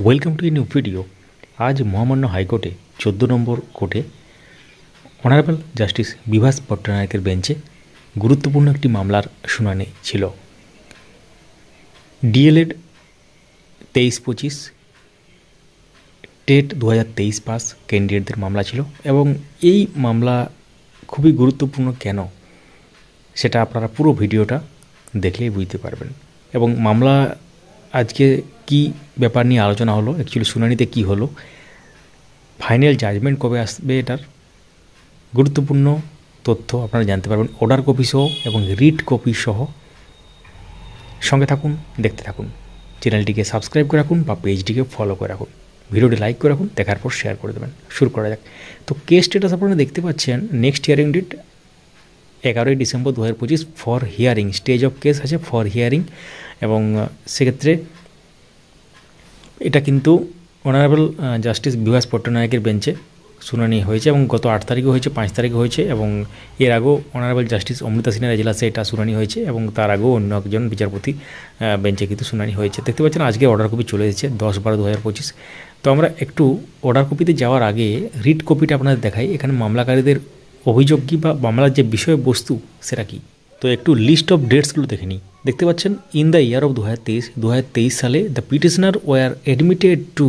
Welcome to a new video. আজ মহামান্য হাইকোর্টে 14 নম্বর কোর্টে অনারেবল জাস্টিস বিভাস পট্টনায়কের বেঞ্চে গুরুত্বপূর্ণ একটি মামলার শুনানি ছিল। ডিএলএড 23-25 টেট 2023 পাস ক্যান্ডিডেটদের মামলা ছিল এবং এই মামলা খুবই গুরুত্বপূর্ণ কেন সেটা আপনারা পুরো ভিডিওটা দেখলেই বুঝতে পারবেন। এবং মামলা আজকে কি ব্যাপার নিয়ে আলোচনা হলো, অ্যাকচুয়ালি শুনানিতে কি হলো, ফাইনাল জাজমেন্ট কবে আসবে, এটার গুরুত্বপূর্ণ তথ্য আপনারা জানতে পারবেন অর্ডার কপি সহ এবং রিট কপি সহ। সঙ্গে থাকুন, দেখতে থাকুন, চ্যানেলটিকে সাবস্ক্রাইব করে রাখুন বা পেজটিকে ফলো করে রাখুন, ভিডিওটি লাইক করে রাখুন, দেখার পর শেয়ার করে দেবেন। শুরু করা যাক। তো কেস স্ট্যাটাস আপনারা দেখতে পাচ্ছেন, নেক্সট হিয়ারিং ডেট 11ই December 2025 for hearing, stage of case আছে ফর হিয়ারিং। এবং সেক্ষেত্রে এটা কিন্তু অনারেবল জাস্টিস বিভাস পট্টনায়কের বেঞ্চে শুনানি হয়েছে এবং গত 8 তারিখে হয়েছে, 5 তারিখে হয়েছে এবং এর আগেও অনারেবল জাস্টিস অমৃতা সিনহার এজলাসে এটা শুনানি হয়েছে এবং তার আগেও অন্য একজন বিচারপতি বেঞ্চে কিন্তু শুনানি হয়েছে। দেখতে পাচ্ছেন আজকে অর্ডার কপি চলে এসেছে 10/12/2025। তো আমরা একটু অর্ডার কপিতে যাওয়ার আগে রিট কপিটা আপনাদের দেখাই। এখানে মামলাকারীদের অভিযোগ কী বা মামলার যে বিষয়বস্তু সেটা কী। তো একটু লিস্ট অফ ডেটসগুলো দেখে নিই। দেখতে পাচ্ছেন ইন দ্য ইয়ার অফ 2023 সালে the petitioner were admitted to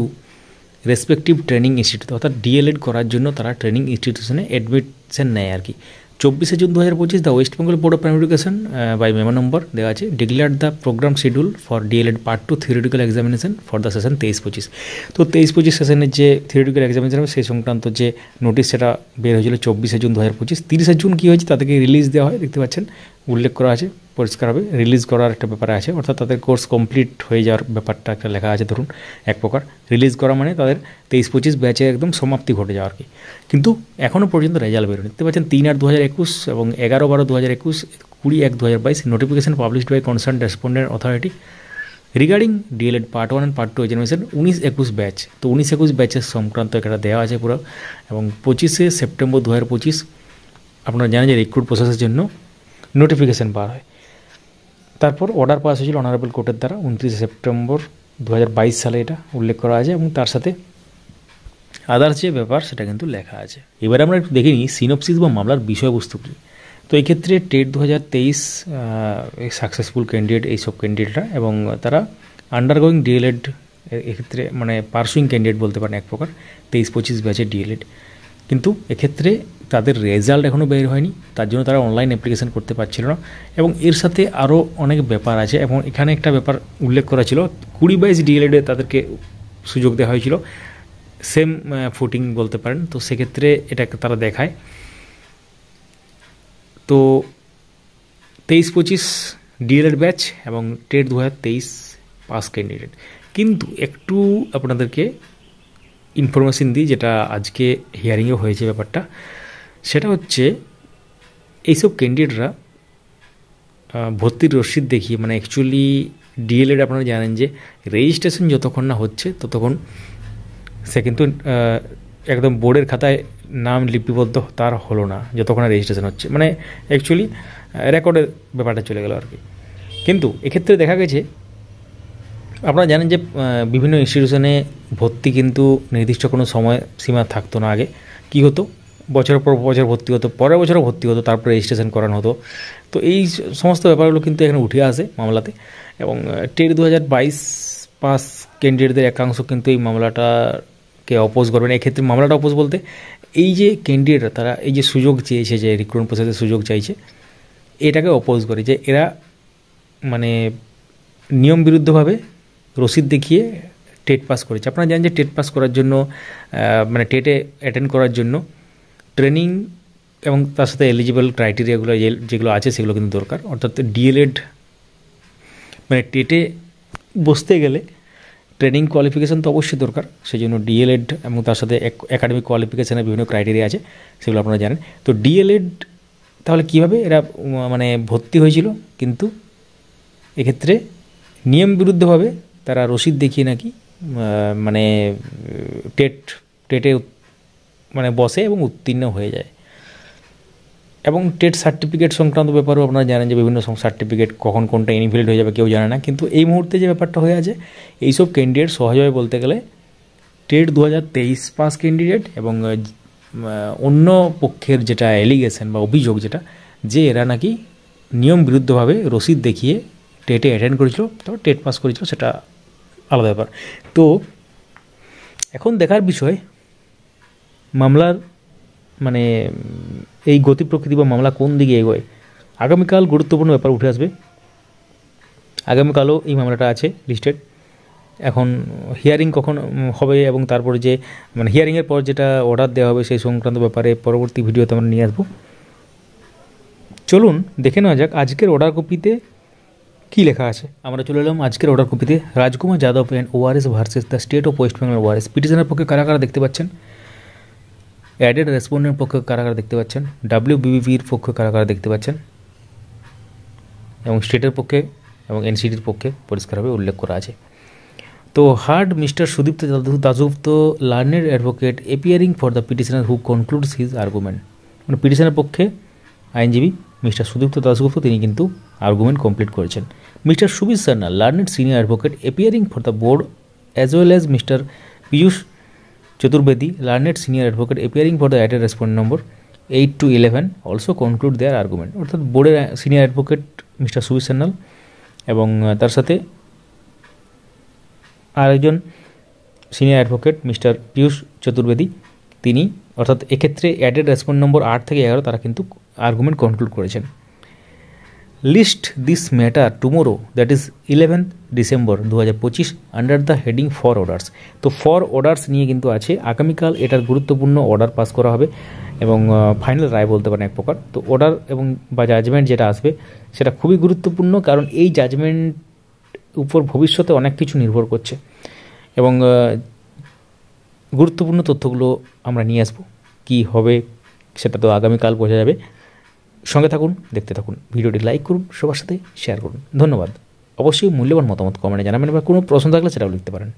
respective training institute, অর্থাৎ ডিএলএড করার জন্য তারা ট্রেনিং ইনস্টিটিউশনে অ্যাডমিশন নেয় আর কি। 24 June 2025 the west Bengal board of primary education by memo number দেওয়া আছে declare the programme schedule for DElEd part 2 theoretical examination for the session 23-25। তো 23-25 সেশনের যে থিওরিটিক্যাল এক্সামিনেশন হবে সেই সংক্রান্ত যে নোটিশ সেটা বের হয়েছিল 24 জুন 2025। 30 জুন কী হয়েছে তাদেরকে রিলিজ দেওয়া হয়, দেখতে পাচ্ছেন উল্লেখ করা আছে পরিষ্কারভাবে, রিলিজ করার একটা ব্যাপার আছে, অর্থাৎ তাদের কোর্স কমপ্লিট হয়ে যাওয়ার ব্যাপারটা একটা লেখা আছে। ধরুন এক প্রকার রিলিজ করা মানে তাদের 23-25 ব্যাচের একদম সমাপ্তি ঘটে যাওয়া আর কি। কিন্তু এখনও পর্যন্ত রেজাল্ট বেরোনি। দেখতে পাচ্ছেন 3/8/2021 এবং 11/12/2021, 20/1/2022 notification published by concern respondent authority regarding DElEd part 1 and part 2 examination 19-21 batch. তো 19-21 ব্যাচের সংক্রান্ত একটা দেওয়া আছে পুরো। এবং 25 সেপ্টেম্বর 2025 আপনারা জানেন যে রিক্রুট প্রসেসের জন্য নোটিফিকেশান বার হয়। তারপর অর্ডার পাস হয়েছিল অনারেবল কোর্টের দ্বারা 29 সেপ্টেম্বর 2022 সালে, এটা উল্লেখ করা আছে এবং তার সাথে আদার্স যে ব্যাপার সেটা কিন্তু লেখা আছে। এবারে আমরা একটু দেখে নিই সিনোপসিস বা মামলার বিষয়বস্তু কী। তো এই ক্ষেত্রে টেট 2023 সাকসেসফুল ক্যান্ডিডেট এইসব ক্যান্ডিডেটরা এবং তারা আন্ডারগোয়িং ডিএলএড, এক্ষেত্রে মানে পার্সুইং ক্যান্ডিডেট বলতে পারেন এক প্রকার, 23-25 ব্যাচের ডিএলএড। কিন্তু এক্ষেত্রে তাদের রেজাল্ট এখনও বের হয়নি, তার জন্য তারা অনলাইন অ্যাপ্লিকেশান করতে পারছিল না। এবং এর সাথে আরও অনেক ব্যাপার আছে এবং এখানে একটা ব্যাপার উল্লেখ করা ছিল 20-22 ডিএলএডে তাদেরকে সুযোগ দেওয়া হয়েছিল, সেম ফুটিং বলতে পারেন। তো সেক্ষেত্রে এটাকে তারা দেখায়। তো 23-25 ডিএলএড ব্যাচ এবং টেট 2023 পাস ক্যান্ডিডেট। কিন্তু একটু আপনাদেরকে ইনফরমেশন দিই, যেটা আজকে হিয়ারিংয়ে হয়েছে ব্যাপারটা, সেটা হচ্ছে এইসব ক্যান্ডিডেটরা ভর্তির রসিদ দেখিয়ে, মানে অ্যাকচুয়ালি ডিএলএড আপনারা জানেন যে রেজিস্ট্রেশন যতক্ষণ না হচ্ছে ততক্ষণ সে কিন্তু একদম বোর্ডের খাতায় নাম লিপিবদ্ধ তার হলো না যতক্ষণ না রেজিস্ট্রেশন হচ্ছে, মানে অ্যাকচুয়ালি রেকর্ডের ব্যাপারটা চলে গেল আর কি। কিন্তু এক্ষেত্রে দেখা গেছে আপনারা জানেন যে বিভিন্ন ইনস্টিটিউশনে ভর্তি কিন্তু নির্দিষ্ট কোনো সময় সীমা থাকতো না। আগে কী হতো, বছরের পর বছর ভর্তি হতো, পরের বছরও ভর্তি হতো, তারপরে রেজিস্ট্রেশন করানো হতো। তো এই সমস্ত ব্যাপারগুলো কিন্তু এখানে উঠে আসে মামলাতে। এবং টেট 2022 পাস ক্যান্ডিডেটদের একাংশ কিন্তু এই মামলাটাকে অপোজ করবেন। এক্ষেত্রে মামলাটা অপোজ বলতে এই যে ক্যান্ডিডেটরা তারা এই যে সুযোগ চেয়েছে, যে রিক্রুটমেন্ট প্রসেসের সুযোগ চাইছে, এটাকে অপোজ করে যে এরা মানে নিয়ম বিরুদ্ধভাবে রসিদ দেখিয়ে টেট পাস করেছে। আপনারা জানেন যে টেট পাস করার জন্য মানে টেটে অ্যাটেন্ড করার জন্য ট্রেনিং এবং তার সাথে এলিজিবল ক্রাইটেরিয়াগুলো যেগুলো আছে সেগুলো কিন্তু দরকার। অর্থাৎ ডিএলএড মানে টেটে বসতে গেলে ট্রেনিং কোয়ালিফিকেশান তো অবশ্যই দরকার, সেই জন্য ডিএলএড এবং তার সাথে একাডেমিক কোয়ালিফিকেশানের বিভিন্ন ক্রাইটেরিয়া আছে, সেগুলো আপনারা জানেন। তো ডিএলএড তাহলে কীভাবে এরা মানে ভর্তি হয়েছিল, কিন্তু এক্ষেত্রে নিয়ম বিরুদ্ধভাবে তারা রসিদ দেখিয়ে নাকি মানে টেটে মানে বসে এবং উত্তীর্ণ হয়ে যায়। এবং টেট সার্টিফিকেট সংক্রান্ত ব্যাপারেও আপনারা জানেন যে বিভিন্ন সার্টিফিকেট কখন কোনটা ইনভ্যালিড হয়ে যাবে কেউ জানে না, কিন্তু এই মুহূর্তে যে ব্যাপারটা হয়ে আছে এইসব ক্যান্ডিডেট সহজভাবে বলতে গেলে টেট 2023 পাস ক্যান্ডিডেট এবং অন্য পক্ষের যেটা অ্যালিগেশন বা অভিযোগ যেটা যে এরা নাকি নিয়ম বিরুদ্ধভাবে রসিদ দেখিয়ে টেটে অ্যাটেন্ড করেছিল, তারপর টেট পাস করেছিল, সেটা আলাদা ব্যাপার। তো এখন দেখার বিষয় মামলার মানে এই গতি প্রকৃতি বা মামলা কোন দিকে এগোয়। আগামীকাল গুরুত্বপূর্ণ ব্যাপার উঠে আসবে। আগামীকালও এই মামলাটা আছে লিস্টেড। এখন হিয়ারিং কখন হবে এবং তারপরে যে মানে হিয়ারিংয়ের পর যেটা অর্ডার দেওয়া হবে সেই সংক্রান্ত ব্যাপারে পরবর্তী ভিডিওতে আমরা নিয়ে আসবো। চলুন দেখে নেওয়া যাক আজকের অর্ডার কপিতে কী লেখা আছে। আমরা চলে এলাম আজকের অর্ডার কপিতে। Rajkumar Yadav and ORS versus the state of West Bengal ORS. পিটিশনের পক্ষে কারা কারা দেখতে পাচ্ছেন, অ্যাডেড রেসপন্ডেন্ট পক্ষে কারা কারা দেখতে পাচ্ছেন, ডাব্লিউবিবিপির পক্ষে কারা কারা দেখতে পাচ্ছেন এবং স্টেটের পক্ষে এবং এনসিটির পক্ষে পরিষ্কারভাবে উল্লেখ করা আছে। তো heard mister Sudipta Dasgupta learned advocate appearing for the petitioner who concludes his argument. মানে পিটিশনের পক্ষে আইনজীবী মিস্টার সুদীপ্ত দাশগুপ্ত তিনি কিন্তু আর্গুমেন্ট কমপ্লিট করেছেন। Mister Subir Sanyal learned senior advocate appearing for the board as well as mister Piyush Chaturvedi learned senior advocate appearing for the added respondent number 8 to 11 also conclude their argument. অর্থাৎ বোর্ডের senior advocate mister Subir Sanyal এবং তার সাথে আরেকজন senior advocate mister Piyush Chaturvedi তিনি, অর্থাৎ এক্ষেত্রে added respond নম্বর 8 থেকে 11 তারা কিন্তু আর্গুমেন্ট কনক্লুড করেছেন। List this matter tomorrow that is 11th December 2025 under the heading for orders. তো ফর অর্ডার্স নিয়ে কিন্তু আছে। আগামীকাল এটার গুরুত্বপূর্ণ অর্ডার পাস করা হবে এবং ফাইনাল রায় বলতে পারেন এক প্রকার। তো অর্ডার এবং বা জাজমেন্ট যেটা আসবে সেটা খুবই গুরুত্বপূর্ণ, কারণ এই জাজমেন্ট উপর ভবিষ্যতে অনেক কিছু নির্ভর করছে এবং গুরুত্বপূর্ণ তথ্যগুলো আমরা নিয়ে আসবো। কী হবে সেটা তো আগামীকাল বোঝা যাবে। সঙ্গে থাকুন, দেখতে থাকুন, ভিডিওটি লাইক করুন, সবার সাথে শেয়ার করুন। ধন্যবাদ। অবশ্যই মূল্যবান মতামত কমেন্টে জানাবেন বা কোনো প্রশ্ন থাকলে সেটাও লিখতে পারেন।